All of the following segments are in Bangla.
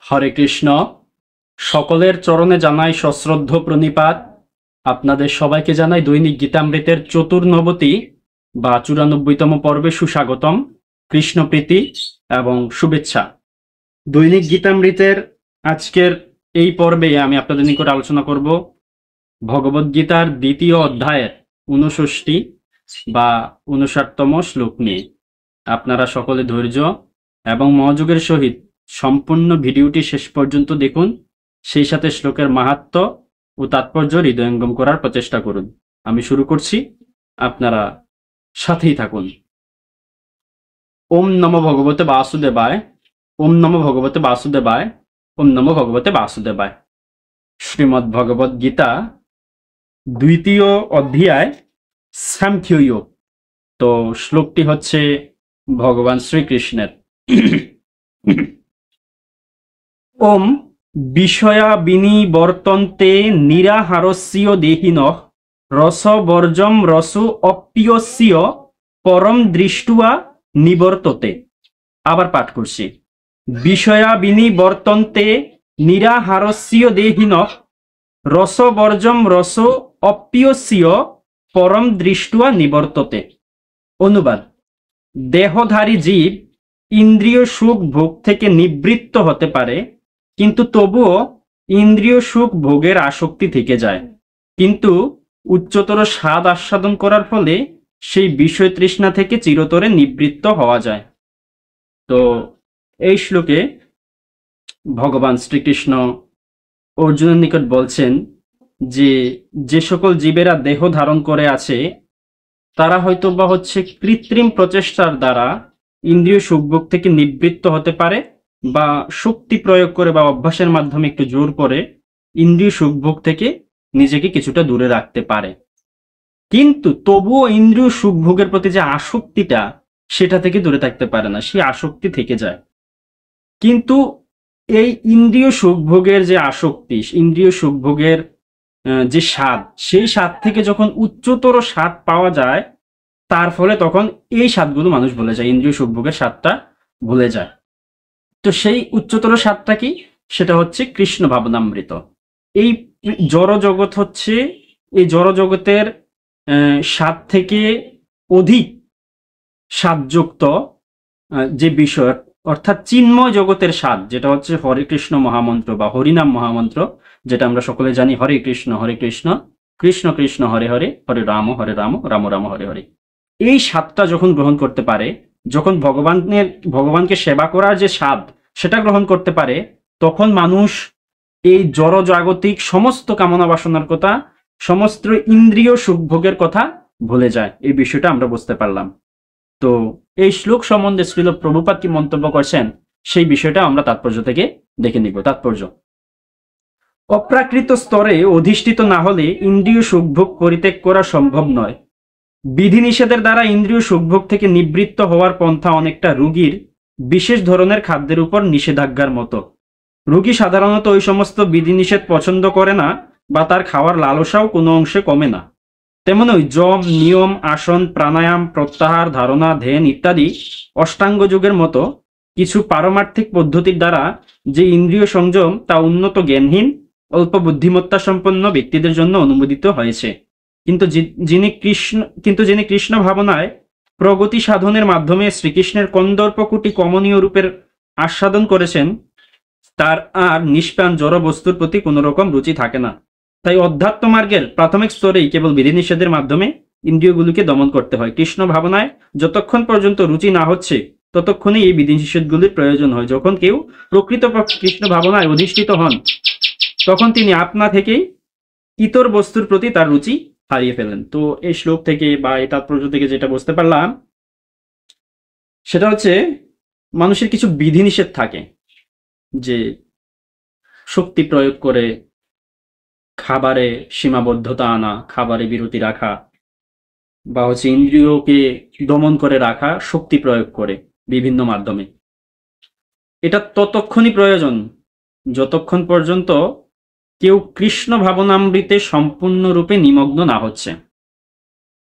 হরে কৃষ্ণ। সকলের চরণে জানাই সশ্রদ্ধ প্রণিপাত। আপনাদের সবাইকে জানাই দৈনিক গীতামৃতের চতুর্নবতি বা ৯৪তম পর্বে সুস্বাগতম, কৃষ্ণপ্রীতি এবং শুভেচ্ছা। দৈনিক গীতামৃতের আজকের এই পর্বে আমি আপনাদের নিকট আলোচনা করব ভগবদ্গীতার দ্বিতীয় অধ্যায়ের ৬৯ বা ৫৯তম শ্লোক নিয়ে। আপনারা সকলে ধৈর্য এবং মনোযোগের সহিত সম্পূর্ণ ভিডিওটি শেষ পর্যন্ত দেখুন, সেই সাথে শ্লোকের মাহাত্ম্য ও তাৎপর্য হৃদয়ঙ্গম করার প্রচেষ্টা করুন। আমি শুরু করছি, আপনারা সাথেই থাকুন। ওম নমো ভগবতে বাসুদেবায়, ওম নমো ভগবতে বাসুদেবায়, ওম নমো ভগবতে বাসুদেবায়। শ্রীমদ্ ভগবদ গীতা দ্বিতীয় অধ্যায় সাংখ্যযোগ। তো শ্লোকটি হচ্ছে ভগবান শ্রীকৃষ্ণের। ওম বিষয়া বিনিবর্তন্তে নিরাহারস্য দেহিনঃ রসবর্জম রসো অপ্রিয়স্য পরম দৃষ্টুয়া নিবর্ততে। আবার পাঠ করছি। বিষয়া বিনিবর্তন্তে নিরাহারস্য দেহিনঃ রসবর্জম রসো অপ্রিয়স্য পরম দৃষ্টুয়া নিবর্ততে। অনুবাদ: দেহধারী জীব ইন্দ্রিয় সুখ ভোগ থেকে নিবৃত্ত হতে পারে, কিন্তু তবুও ইন্দ্রিয় সুখ ভোগের আসক্তি থেকে যায়। কিন্তু উচ্চতর স্বাদ আস্বাদন করার ফলে সেই বিষয় তৃষ্ণা থেকে চিরতরে নিবৃত্ত হওয়া যায়। তো এই শ্লোকে ভগবান শ্রীকৃষ্ণ অর্জুনের নিকট বলছেন যে যে সকল জীবেরা দেহ ধারণ করে আছে তারা হয়তো বা কৃত্রিম প্রচেষ্টার দ্বারা ইন্দ্রিয় সুখভোগ থেকে নিবৃত্ত হতে পারে, বা শক্তি প্রয়োগ করে বা অভ্যাসের মাধ্যমে একটু জোর করে ইন্দ্রিয় সুখভোগ থেকে নিজেকে কিছুটা দূরে রাখতে পারে। কিন্তু তবুও ইন্দ্রিয় সুখভোগের প্রতি যে আসক্তিটা, সেটা থেকে দূরে থাকতে পারে না, সেই আসক্তি থেকে যায়। কিন্তু এই ইন্দ্রিয় সুখভোগের যে আসক্তি, ইন্দ্রিয় সুখভোগের যে স্বাদ, সেই স্বাদ থেকে যখন উচ্চতর স্বাদ পাওয়া যায়, তার ফলে তখন এই স্বাদগুলো মানুষ ভুলে যায়, ইন্দ্রিয় সুখভোগের স্বাদটা ভুলে যায়। তো সেই উচ্চতর স্বাদটা কি? সেটা হচ্ছে কৃষ্ণ ভাবনামৃত। এই জড় জগৎ হচ্ছে এই জড় জগতের স্বাদ থেকে অধিক স্বাদযুক্ত যে বিষয়, অর্থাৎ চিন্ময় জগতের স্বাদ, যেটা হচ্ছে হরে কৃষ্ণ মহামন্ত্র বা হরিনাম মহামন্ত্র, যেটা আমরা সকলে জানি, হরে কৃষ্ণ কৃষ্ণ কৃষ্ণ হরে হরে, হরে রাম রাম রাম হরে হরে। এই স্বাদটা যখন গ্রহণ করতে পারে, যখন ভগবানকে সেবা করার যে স্বাদ, সেটা গ্রহণ করতে পারে, তখন মানুষ এই জড় জাগতিক সমস্ত কামনা বাসনার কথা, সমস্ত ইন্দ্রিয় সুখভোগের কথা ভুলে যায়। এই বিষয়টা আমরা বুঝতে পারলাম। তো এই শ্লোক সম্বন্ধে শ্রীল প্রভুপাদ কি মন্তব্য করছেন, সেই বিষয়টা আমরা তাৎপর্য থেকে দেখে নিব। তাৎপর্য: অপ্রাকৃত স্তরে অধিষ্ঠিত না হলে ইন্দ্রিয় সুখভোগ পরিত্যাগ করা সম্ভব নয়। বিধিনিষেধের দ্বারা ইন্দ্রিয় সুখভোগ থেকে নিবৃত্ত হওয়ার পন্থা অনেকটা রোগীর বিশেষ ধরনের খাদ্যের উপর নিষেধাজ্ঞার মতো। রোগী সাধারণত ওই সমস্ত বিধিনিষেধ পছন্দ করে না, বা তার খাওয়ার লালসাও কোনো অংশে কমে না। তেমনই যম, নিয়ম, আসন, প্রাণায়াম, প্রত্যাহার, ধারণা, ধ্যান ইত্যাদি অষ্টাঙ্গ যোগের মতো কিছু পারমার্থিক পদ্ধতির দ্বারা যে ইন্দ্রিয় সংযম, তা উন্নত জ্ঞানহীন, অল্প বুদ্ধিমত্তা সম্পন্ন ব্যক্তিদের জন্য অনুমোদিত হয়েছে। কিন্তু যিনি কৃষ্ণ ভাবনায় প্রগতি সাধনের মাধ্যমে শ্রীকৃষ্ণের কন্দর্পকুটি কমনীয় রূপের আস্বাদন করেছেন, তার আর নিষ্প্রাণ জড় বস্তুর প্রতি কোনো রকম রুচি থাকে না। তাই অধ্যাত্ম মার্গের প্রাথমিক স্তরেই কেবল বিধিনিষেধের মাধ্যমে ইন্দ্রিয়গুলিকে দমন করতে হয়। কৃষ্ণ ভাবনায় যতক্ষণ পর্যন্ত রুচি না হচ্ছে, ততক্ষণই এই বিধিনিষেধগুলির প্রয়োজন হয়। যখন কেউ প্রকৃতপক্ষে কৃষ্ণ ভাবনায় অধিষ্ঠিত হন, তখন তিনি আপনা থেকেই ইতর বস্তুর প্রতি তার রুচি হারিয়ে ফেলেন। তো এই শ্লোক থেকে বা এই তাৎপর্য থেকে যেটা বুঝতে পারলাম, সেটা হচ্ছে মানুষের কিছু বিধিনিষেধ থাকে, যে শক্তি প্রয়োগ করে খাবারে সীমাবদ্ধতা আনা, খাবারে বিরতি রাখা, বা ইন্দ্রিয়কে দমন করে রাখা শক্তি প্রয়োগ করে বিভিন্ন মাধ্যমে। এটা ততক্ষণই প্রয়োজন যতক্ষণ পর্যন্ত কেউ কৃষ্ণ ভাবনামৃতে সম্পূর্ণরূপে নিমগ্ন না হচ্ছে।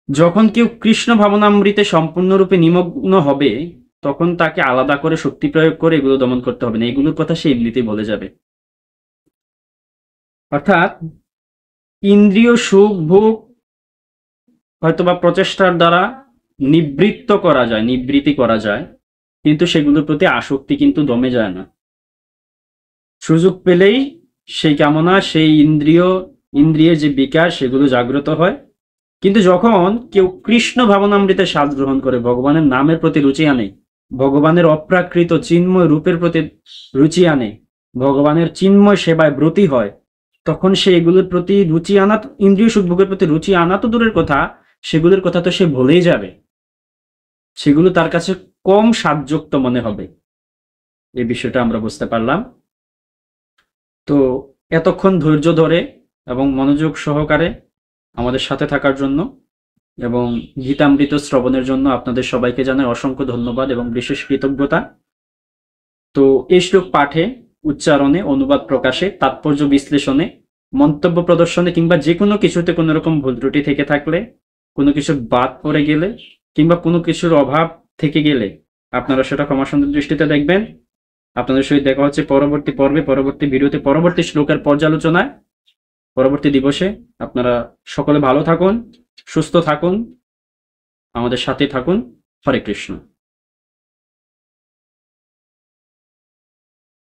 যখন কেউ কৃষ্ণ ভাবনামৃতে সম্পূর্ণরূপে নিমগ্ন হবে, তখন তাকে আলাদা করে শক্তি প্রয়োগ করে এগুলো দমন করতে হবে না, এগুলোর কথা সে এমনিতেই বলে যাবে। অর্থাৎ ইন্দ্রিয় সুখ ভোগ হয়তোবা প্রচেষ্টার দ্বারা নিবৃত্তি করা যায়, কিন্তু সেগুলোর প্রতি আসক্তি কিন্তু দমে যায় না। সুযোগ পেলেই সেই কামনা, সেই ইন্দ্রিয়ের যে বিকার সেগুলো জাগ্রত হয়। কিন্তু যখন কেউ কৃষ্ণ ভাবনামৃতের স্বাদ গ্রহণ করে, ভগবানের নামের প্রতি রুচি আনে, ভগবানের অপ্রাকৃত চিন্ময় রূপের প্রতি রুচি আনে, ভগবানের চিন্ময় সেবায় ব্রতী হয়, তখন সে এগুলোর প্রতি রুচি আনা, ইন্দ্রিয় সুখভোগের প্রতি রুচি আনা তো দূরের কথা, সেগুলোর কথা তো সে ভুলেই যাবে। সেগুলো তার কাছে কম স্বাদযুক্ত মনে হবে। এই বিষয়টা আমরা বুঝতে পারলাম। তো এতক্ষণ ধৈর্য ধরে এবং মনোযোগ সহকারে আমাদের সাথে থাকার জন্য এবং গীতামৃত শ্রবণের জন্য আপনাদের সবাইকে জানাই অসংখ্য ধন্যবাদ এবং বিশেষ কৃতজ্ঞতা। তো এই শ্লোক পাঠে, উচ্চারণে, অনুবাদ প্রকাশে, তাৎপর্য বিশ্লেষণে, মন্তব্য প্রদর্শনে কিংবা যে কোনো কিছুতে কোনো রকম ভুল ত্রুটি থেকে থাকলে, কোনো কিছু বাদ পড়ে গেলে কিংবা কোনো কিছুর অভাব থেকে গেলে আপনারা সেটা ক্ষমাসুন্দর দৃষ্টিতে দেখবেন। আপনাদের সহিত দেখা হচ্ছে পরবর্তী পর্বে, পরবর্তী ভিডিওতে, পরবর্তী শ্লোকের পর্যালোচনায়, পরবর্তী দিবসে। আপনারা সকলে ভালো থাকুন, সুস্থ থাকুন, আমাদের সাথে থাকুন। হরে কৃষ্ণ।